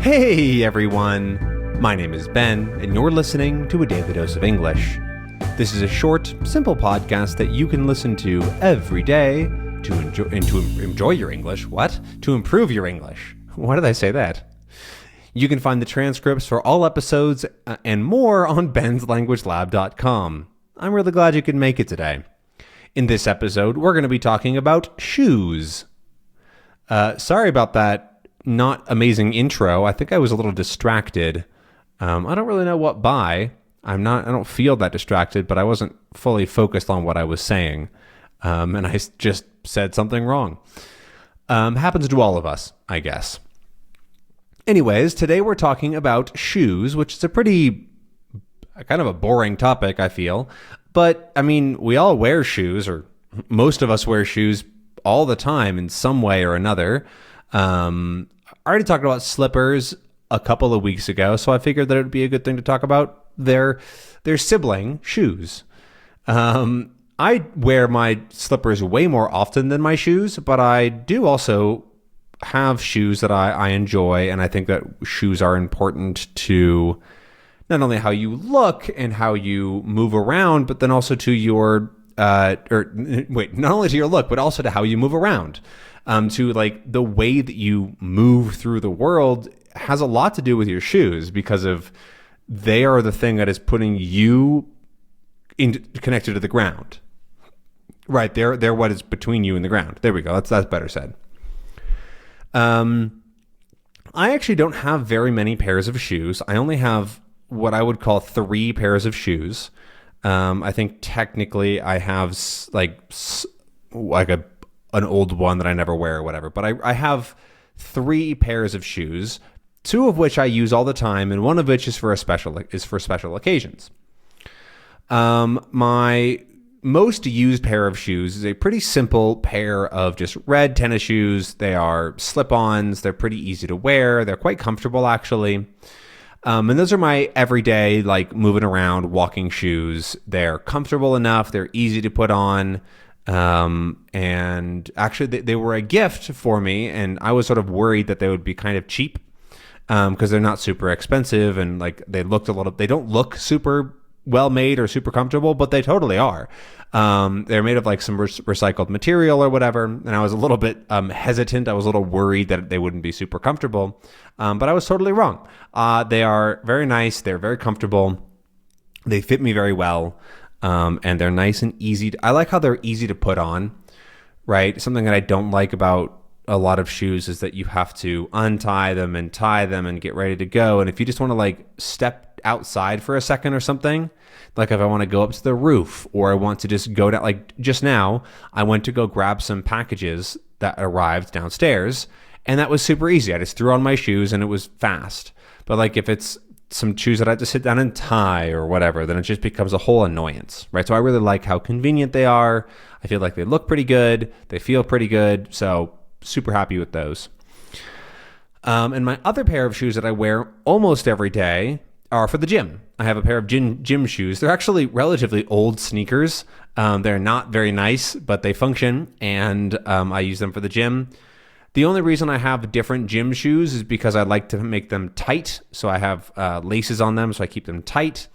Hey everyone, my name is Ben, and you're listening to A Daily Dose of English. This is a short, simple podcast that you can listen to every day to enjoy your English. What? To improve your English. Why did I say that? You can find the transcripts for all episodes and more on benslanguagelab.com. I'm really glad you could make it today. In this episode, we're going to be talking about shoes. Sorry about that not amazing intro. I think I was a little distracted. I don't really know what by. I don't feel that distracted, but I wasn't fully focused on what I was saying. And I just said something wrong. Happens to all of us, I guess. Anyways, today we're talking about shoes, which is a pretty kind of a boring topic, I feel. But, I mean, we all wear shoes, or most of us wear shoes all the time in some way or another. I already talked about slippers a couple of weeks ago, so I figured that it would be a good thing to talk about their sibling, shoes. I wear my slippers way more often than my shoes, but I do also have shoes that I enjoy, and I think that shoes are important to not only how you look and how you move around, but then also to your, not only to your look, but also to how you move around. To like the way that you move through the world has a lot to do with your shoes because they are the thing that is putting you connected to the ground. Right, they're what is between you and the ground. There we go. That's better said. I actually don't have very many pairs of shoes. I only have what I would call 3 pairs of shoes. I think technically I have an old one that I never wear or whatever. But I have 3 pairs of shoes, 2 of which I use all the time, and 1 of which is for special occasions. My most used pair of shoes is a pretty simple pair of just red tennis shoes. They are slip-ons. They're pretty easy to wear. They're quite comfortable, actually. And those are my everyday, moving around, walking shoes. They're comfortable enough. They're easy to put on. And actually they were a gift for me, and I was sort of worried that they would be kind of cheap, because they're not super expensive, and they don't look super well made or super comfortable, but they totally are. They're made of some recycled material or whatever, and I was a little bit hesitant. I was a little worried that they wouldn't be super comfortable, but I was totally wrong. They are very nice. They're very comfortable. They fit me very well. And they're nice and easy. I like how they're easy to put on, right? Something that I don't like about a lot of shoes is that you have to untie them and tie them and get ready to go. And if you just want to step outside for a second or something, like if I want to go up to the roof or I want to just go down, just now, I went to go grab some packages that arrived downstairs, and that was super easy. I just threw on my shoes and it was fast. But if it's some shoes that I have to sit down and tie or whatever, then it just becomes a whole annoyance, right? So I really like how convenient they are. I feel like they look pretty good. They feel pretty good. So super happy with those. And my other pair of shoes that I wear almost every day are for the gym. I have a pair of gym shoes. They're actually relatively old sneakers. They're not very nice, but they function, and I use them for the gym. The only reason I have different gym shoes is because I like to make them tight. So I have laces on them, so I keep them tight.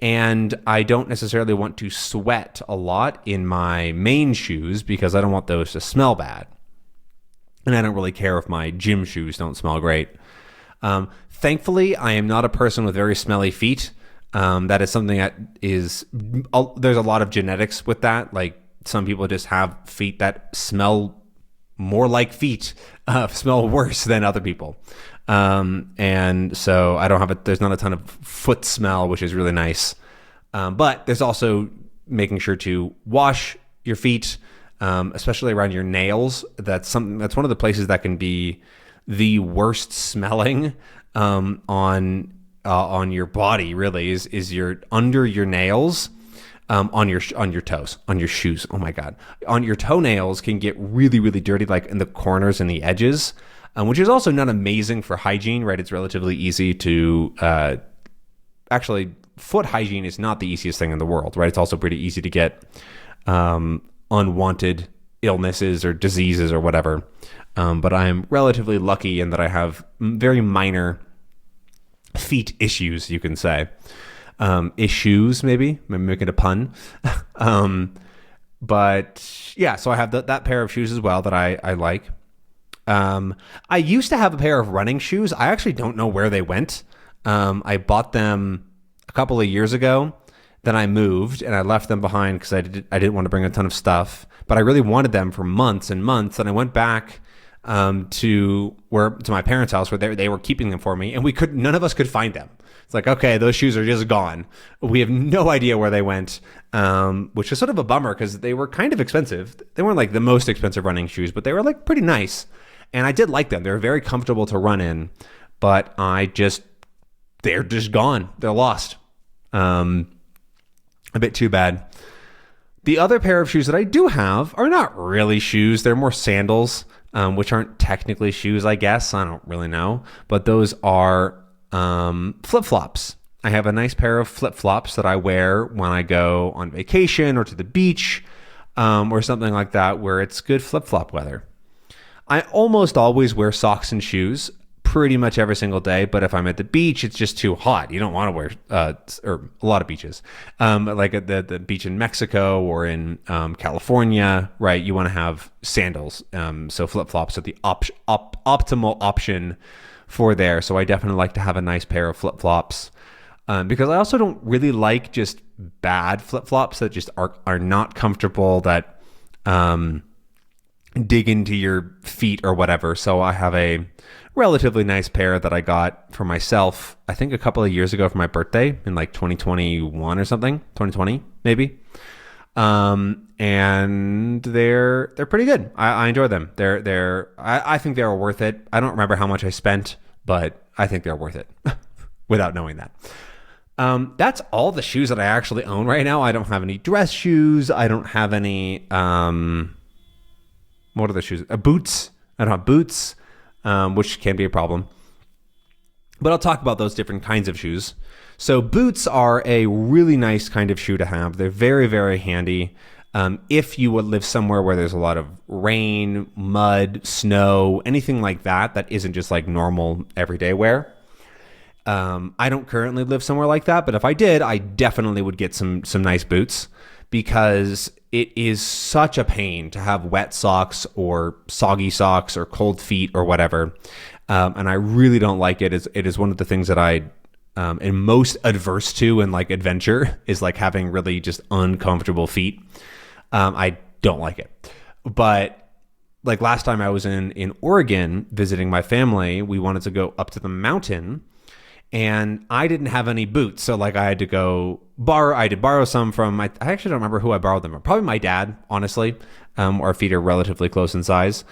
And I don't necessarily want to sweat a lot in my main shoes because I don't want those to smell bad. And I don't really care if my gym shoes don't smell great. Thankfully, I am not a person with very smelly feet. That is something that there's a lot of genetics with that. Some people just have feet that smell more like feet, smell worse than other people. And so I don't there's not a ton of foot smell, which is really nice. But there's also making sure to wash your feet, especially around your nails. That's one of the places that can be the worst smelling, on your body, really, is your under your nails. On your toes, on your shoes. Oh my God. On your toenails can get really, really dirty, in the corners and the edges, which is also not amazing for hygiene, right? It's relatively easy to, actually, foot hygiene is not the easiest thing in the world, right? It's also pretty easy to get unwanted illnesses or diseases or whatever. But I am relatively lucky in that I have very minor feet issues, you can say. Issues, maybe making a pun. But yeah, so I have that pair of shoes as well that I like. I used to have a pair of running shoes. I actually don't know where they went. I bought them a couple of years ago. Then I moved and I left them behind because I didn't want to bring a ton of stuff. But I really wanted them for months and months. And I went back to my parents' house where they were keeping them for me, and none of us could find them. It's like, okay, those shoes are just gone. We have no idea where they went, which is sort of a bummer because they were kind of expensive. They weren't like the most expensive running shoes, but they were like pretty nice. And I did like them. They were very comfortable to run in, but they're just gone. They're lost. A bit too bad. The other pair of shoes that I do have are not really shoes. They're more sandals, which aren't technically shoes, I guess. I don't really know. But those are flip-flops. I have a nice pair of flip-flops that I wear when I go on vacation or to the beach or something like that where it's good flip-flop weather. I almost always wear socks and shoes pretty much every single day, but if I'm at the beach, it's just too hot. You don't want to wear, or a lot of beaches, like at the beach in Mexico or in California, right? You want to have sandals. So flip-flops are the optimal option for there. So I definitely like to have a nice pair of flip-flops because I also don't really like just bad flip-flops that just are not comfortable, that dig into your feet or whatever. So I have a relatively nice pair that I got for myself, I think a couple of years ago for my birthday in like 2021 or something, 2020 maybe. And they're pretty good. I enjoy them. I think they're worth it. I don't remember how much I spent, but I think they're worth it without knowing that. That's all the shoes that I actually own right now. I don't have any dress shoes. I don't have any, what are the shoes? Boots. I don't have boots. Which can be a problem. But I'll talk about those different kinds of shoes. So boots are a really nice kind of shoe to have. They're very, very handy. If you would live somewhere where there's a lot of rain, mud, snow, anything like that isn't just like normal everyday wear. I don't currently live somewhere like that, but if I did, I definitely would get some nice boots because it is such a pain to have wet socks or soggy socks or cold feet or whatever. And I really don't like it. It is one of the things that I am most adverse to in like adventure is like having really just uncomfortable feet. I don't like it. But like last time I was in Oregon visiting my family, we wanted to go up to the mountain and I didn't have any boots. So like I had to borrow some from I actually don't remember who I borrowed them from. Probably my dad, honestly. Our feet are relatively close in size.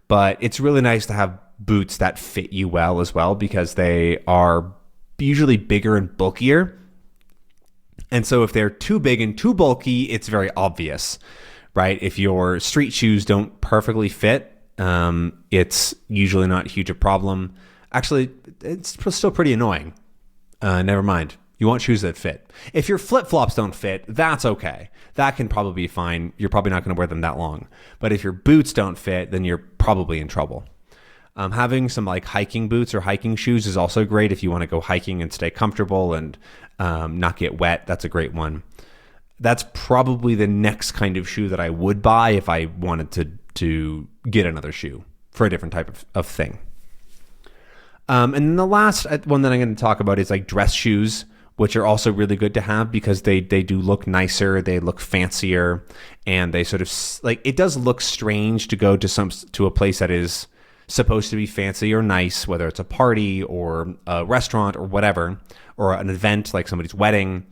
But it's really nice to have boots that fit you well as well because they are usually bigger and bulkier. And so if they're too big and too bulky, it's very obvious, right? If your street shoes don't perfectly fit, it's usually not huge a problem. Actually, it's still pretty annoying. Never mind. You want shoes that fit. If your flip-flops don't fit, that's okay. That can probably be fine. You're probably not going to wear them that long. But if your boots don't fit, then you're probably in trouble. Having some like hiking boots or hiking shoes is also great if you want to go hiking and stay comfortable and not get wet. That's a great one. That's probably the next kind of shoe that I would buy if I wanted to get another shoe for a different type of thing. And then the last one that I'm going to talk about is like dress shoes, which are also really good to have because they do look nicer, they look fancier, and they sort of like it does look strange to go to a place that is supposed to be fancy or nice, whether it's a party or a restaurant or whatever, or an event like somebody's wedding.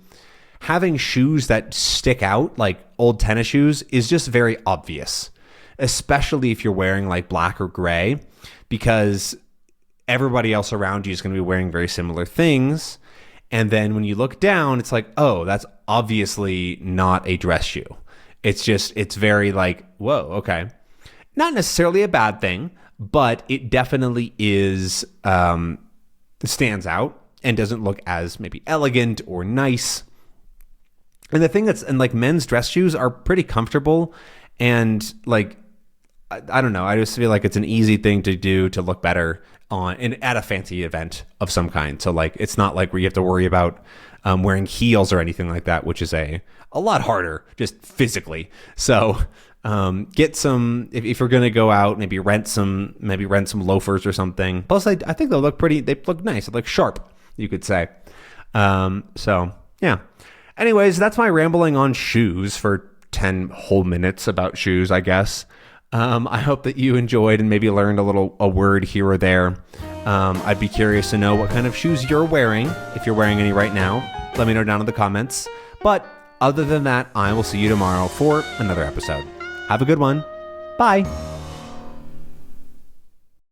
Having shoes that stick out like old tennis shoes is just very obvious, especially if you're wearing like black or gray, because everybody else around you is going to be wearing very similar things. And then when you look down, it's like, oh, that's obviously not a dress shoe. It's very like, whoa, okay. Not necessarily a bad thing, but it definitely is, stands out and doesn't look as maybe elegant or nice. And the thing and like men's dress shoes are pretty comfortable and like I don't know. I just feel like it's an easy thing to do to look better at a fancy event of some kind. So like, it's not like where you have to worry about wearing heels or anything like that, which is a lot harder just physically. So get some, if you're going to go out, maybe rent some loafers or something. Plus I think they'll look pretty, they look nice. They look sharp, you could say. So yeah. Anyways, that's my rambling on shoes for 10 whole minutes about shoes, I guess. I hope that you enjoyed and maybe learned a word here or there. I'd be curious to know what kind of shoes you're wearing. If you're wearing any right now, let me know down in the comments. But other than that, I will see you tomorrow for another episode. Have a good one. Bye.